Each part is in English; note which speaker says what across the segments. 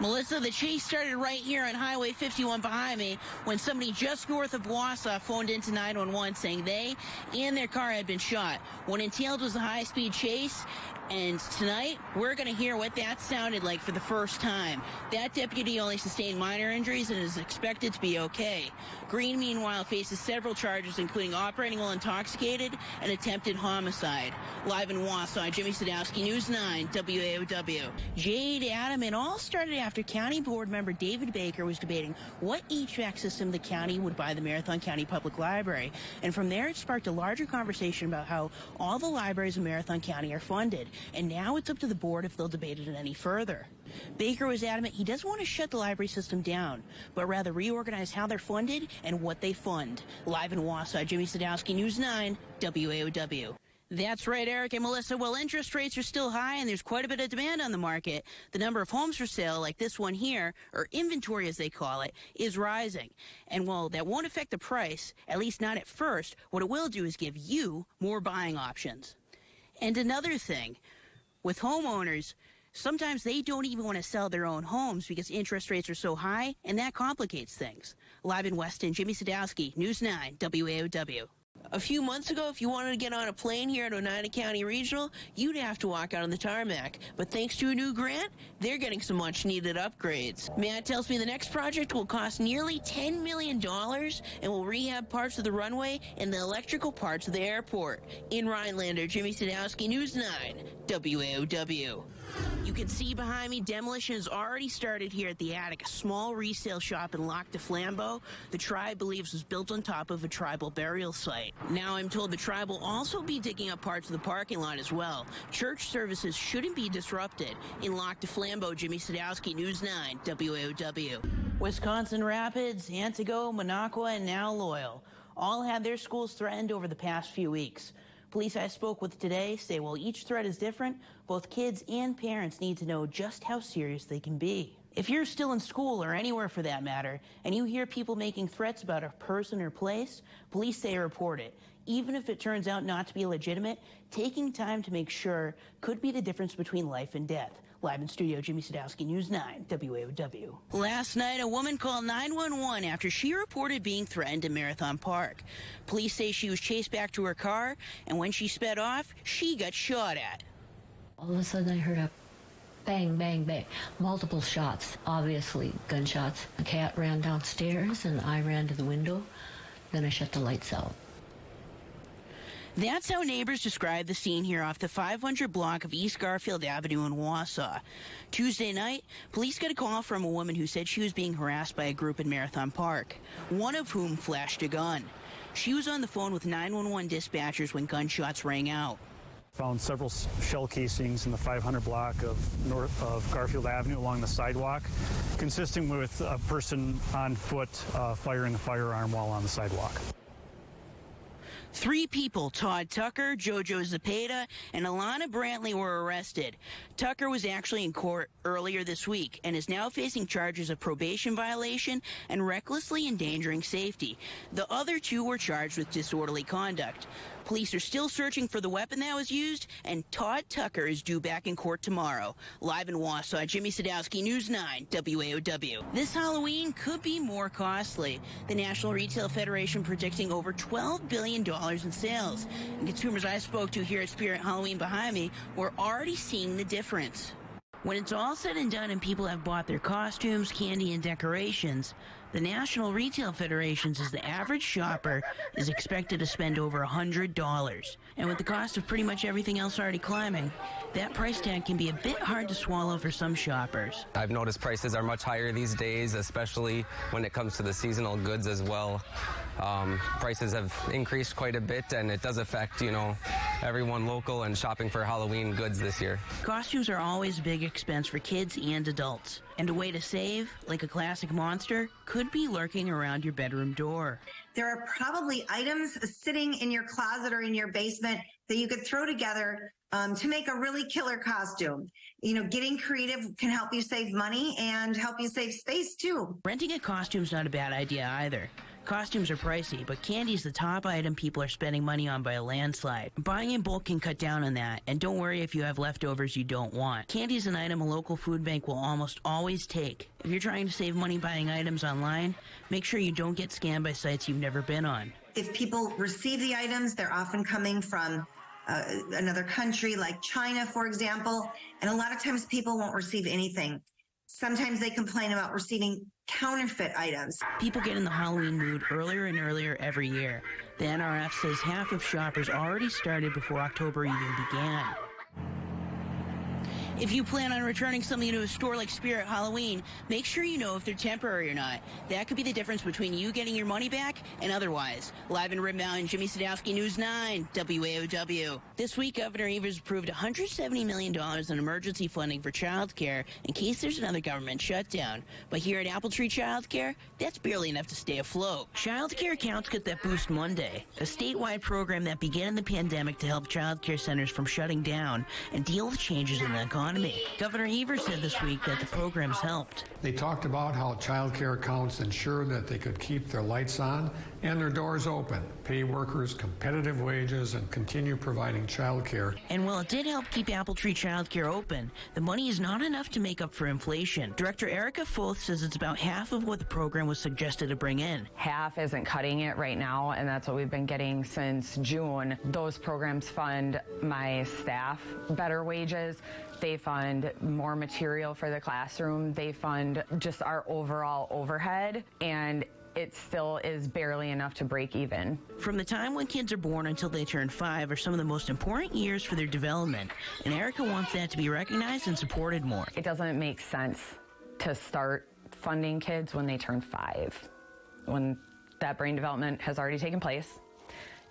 Speaker 1: Melissa, the chase started right here on Highway 51 behind me when somebody just north of Wausau phoned into 911 saying they and their car had been shot. What entailed was a high-speed chase, and tonight we're going to hear what that sounded like for the first time. That deputy only sustained minor injuries and is expected to be okay. Green, meanwhile, faces several charges, including operating while intoxicated and attempted homicide. Live in Wausau, Jimmy Sadowski, News 9, WAOW. Jade, Adam, it all started after County Board member David Baker was debating what HVAC system the county would buy the Marathon County Public Library. And from there, it sparked a larger conversation about how all the libraries in Marathon County are funded. And now it's up to the board if they'll debate it any further. Baker was adamant he doesn't want to shut the library system down, but rather reorganize how they're funded and what they fund. Live in Wausau, Jimmy Sadowski, News 9, WAOW. That's right, Eric and Melissa. Well, interest rates are still high and there's quite a bit of demand on the market. The number of homes for sale, like this one here, or inventory as they call it, is rising. And while that won't affect the price, at least not at first, what it will do is give you more buying options. And another thing, with homeowners, sometimes they don't even want to sell their own homes because interest rates are so high, and that complicates things. Live in Weston, Jimmy Sadowski, News 9, WAOW. A few months ago, if you wanted to get on a plane here at Oneida County Regional, you'd have to walk out on the tarmac. But thanks to a new grant, they're getting some much-needed upgrades. Matt tells me the next project will cost nearly $10 million and will rehab parts of the runway and the electrical parts of the airport. In Rhinelander, Jimmy Sadowski, News 9, WAOW. You can see behind me, demolition has already started here at the Attic, a small resale shop in Lac de Flambeau. The tribe believes was built on top of a tribal burial site. Now I'm told the tribe will also be digging up parts of the parking lot as well. Church services shouldn't be disrupted. In Lac de Flambeau, Jimmy Sadowski, News 9, WAOW. Wisconsin Rapids, Antigo, Minocqua, and now Loyal all had their schools threatened over the past few weeks. Police I spoke with today say while each threat is different, both kids and parents need to know just how serious they can be. If you're still in school or anywhere for that matter, and you hear people making threats about a person or place, police say report it. Even if it turns out not to be legitimate, taking time to make sure could be the difference between life and death. Live in studio, Jimmy Sadowski, News 9, WAOW. Last night, a woman called 911 after she reported being threatened in Marathon Park. Police say she was chased back to her car, and when she sped off, she got shot at.
Speaker 2: All of a sudden, I heard a bang, bang, bang. Multiple shots, obviously gunshots. The cat ran downstairs, and I ran to the window. Then I shut the lights out.
Speaker 1: That's how neighbors describe the scene here off the 500 block of East Garfield Avenue in Wausau. Tuesday night, police got a call from a woman who said she was being harassed by a group in Marathon Park, one of whom flashed a gun. She was on the phone with 911 dispatchers when gunshots rang out.
Speaker 3: Found several shell casings in the 500 block of north of Garfield Avenue along the sidewalk, consisting with a person on foot firing a firearm while on the sidewalk.
Speaker 1: 3 people, Todd Tucker, Jojo Zepeda, and Alana Brantley, were arrested. Tucker was actually in court earlier this week and is now facing charges of probation violation and recklessly endangering safety. The other 2 were charged with disorderly conduct. Police are still searching for the weapon that was used, and Todd Tucker is due back in court tomorrow. Live in Wausau, Jimmy Sadowski, News 9, WAOW. This Halloween could be more costly. The National Retail Federation predicting over $12 billion in sales. And consumers I spoke to here at Spirit Halloween behind me were already seeing the difference. When it's all said and done and people have bought their costumes, candy, and decorations, the National Retail Federation says the average shopper is expected to spend over $100. And with the cost of pretty much everything else already climbing, that price tag can be a bit hard to swallow for some shoppers.
Speaker 4: I've noticed prices are much higher these days, especially when it comes to the seasonal goods as well. Prices have increased quite a bit, and it does affect, everyone local and shopping for Halloween goods this year.
Speaker 1: Costumes are always a big expense for kids and adults. And a way to save, like a classic monster, could be lurking around your bedroom door.
Speaker 5: There are probably items sitting in your closet or in your basement that you could throw together to make a really killer costume. You know, getting creative can help you save money and help you save space too.
Speaker 1: Renting a costume's not a bad idea either. Costumes are pricey, but candy's the top item people are spending money on by a landslide. Buying in bulk can cut down on that, and don't worry if you have leftovers you don't want. Candy's an item a local food bank will almost always take. If you're trying to save money buying items online, make sure you don't get scammed by sites you've never been on.
Speaker 5: If people receive the items, they're often coming from another country like China, for example, and a lot of times people won't receive anything. Sometimes they complain about receiving counterfeit items.
Speaker 1: People get in the Halloween mood earlier and earlier every year. The NRF says half of shoppers already started before October even began. If you plan on returning something to a store like Spirit Halloween, make sure you know if they're temporary or not. That could be the difference between you getting your money back and otherwise. Live in Rib Mountain, Jimmy Sadowski, News 9, WAOW. This week, Governor Evers approved $170 million in emergency funding for child care in case there's another government shutdown. But here at Apple Tree Child Care, that's barely enough to stay afloat. Child care accounts get that boost Monday, a statewide program that began in the pandemic to help child care centers from shutting down and deal with changes in the economy. Governor Evers said this week that the program's helped.
Speaker 6: They talked about how child care accounts ensure that they could keep their lights on and their doors open, pay workers competitive wages, and continue providing child care.
Speaker 1: And while it did help keep Apple Tree Child Care open, the money is not enough to make up for inflation. Director Erica Foth says it's about half of what the program was suggested to bring in.
Speaker 7: Half isn't cutting it right now, and that's what we've been getting since June. Those programs fund my staff better wages. They fund more material for the classroom. They fund just our overall overhead, and it still is barely enough to break even.
Speaker 1: From the time when kids are born until they turn 5 are some of the most important years for their development, and Erica wants that to be recognized and supported more.
Speaker 7: It doesn't make sense to start funding kids when they turn 5, when that brain development has already taken place.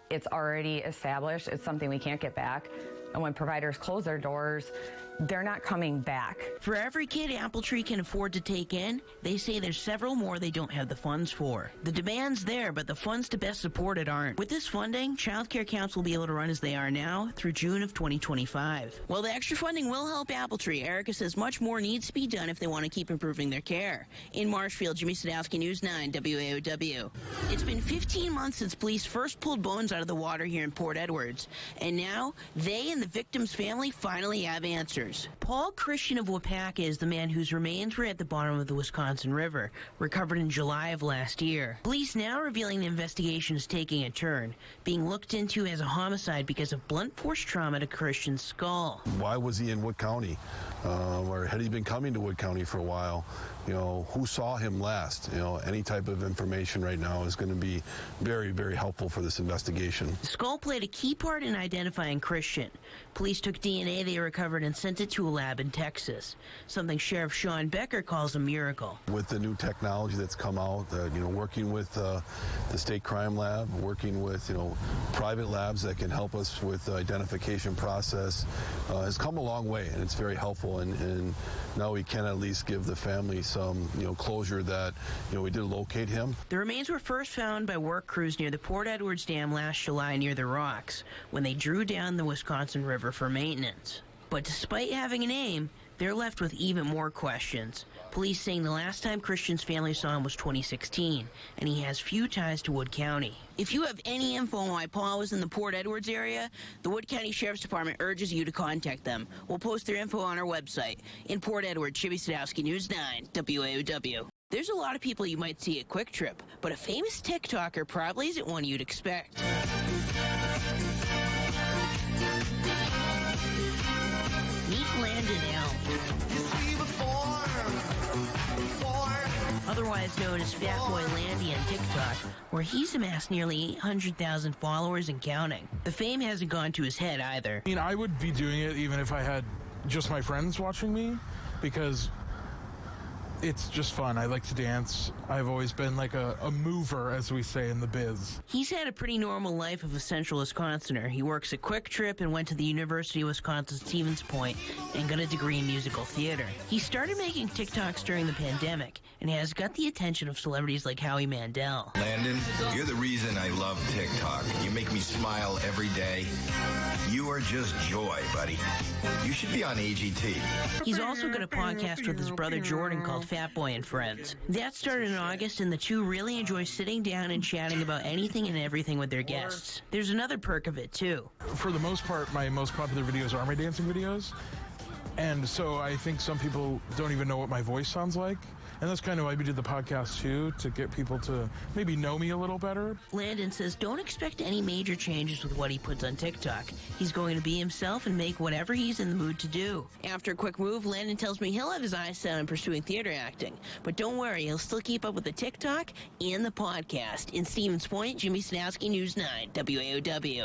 Speaker 7: It's already established. It's something we can't get back. And when providers close their doors, they're not coming back.
Speaker 1: For every kid Apple Tree can afford to take in, they say there's several more they don't have the funds for. The demand's there, but the funds to best support it aren't. With this funding, child care accounts will be able to run as they are now through June of 2025. While the extra funding will help Apple Tree, Erica says much more needs to be done if they want to keep improving their care. In Marshfield, Jimmy Sadowski, News 9, WAOW. It's been 15 months since police first pulled bones out of the water here in Port Edwards, and now they and the victim's family finally have answers. Paul Christian of Wapaka is the man whose remains were at the bottom of the Wisconsin River, recovered in July of last year. Police now revealing the investigation is taking a turn, being looked into as a homicide because of blunt force trauma to Christian's skull.
Speaker 8: Why was he in Wood County? Or had he been coming to Wood County for a while? You know, who saw him last? You know, any type of information right now is going to be very, very helpful for this investigation.
Speaker 1: The skull played a key part in identifying Christian. Police took DNA they recovered and sent it to a lab in Texas, something Sheriff Sean Becker calls a miracle.
Speaker 8: With the new technology that's come out, you know, working with the state crime lab, working with, you know, private labs that can help us with the identification process has come a long way, and it's very helpful. And now we can at least give the family some, you know, closure that, you know, we did locate him.
Speaker 1: The remains were first found by work crews near the Port Edwards Dam last July near the rocks when they drew down the Wisconsin River for maintenance. But despite having a name, they're left with even more questions. Police saying the last time Christian's family saw him was 2016, and he has few ties to Wood County. If you have any info on why Paul was in the Port Edwards area, the Wood County Sheriff's Department urges you to contact them. We'll post their info on our website. In Port Edwards, Jimmy Sadowski, News 9, WAOW. There's a lot of people you might see at Quick Trip, but a famous TikToker probably isn't one you'd expect. Meet Landon L. Otherwise known as Fatboy Landy on TikTok, where he's amassed nearly 800,000 followers and counting. The fame hasn't gone to his head either.
Speaker 9: I mean, I would be doing it even if I had just my friends watching me, because it's just fun. I like to dance. I've always been like a mover, as we say in the biz.
Speaker 1: He's had a pretty normal life of a central Wisconsinner. He works at Quick Trip and went to the University of Wisconsin-Stevens Point and got a degree in musical theater. He started making TikToks during the pandemic and has got the attention of celebrities like Howie Mandel.
Speaker 10: Landon, you're the reason I love TikTok. You make me smile every day. You are just joy, buddy. You should be on AGT.
Speaker 1: He's also got a podcast with his brother Jordan called Fat Boy and Friends. That started in August, and the two really enjoy sitting down and chatting about anything and everything with their guests. There's another perk of it, too.
Speaker 9: For the most part, my most popular videos are my dancing videos. And so I think some people don't even know what my voice sounds like. And that's kind of why we did the podcast, too, to get people to maybe know me a little better.
Speaker 1: Landon says don't expect any major changes with what he puts on TikTok. He's going to be himself and make whatever he's in the mood to do. After a quick move, Landon tells me he'll have his eyes set on pursuing theater acting. But don't worry, he'll still keep up with the TikTok and the podcast. In Stevens Point, Jimmy Sadowski, News 9, WAOW.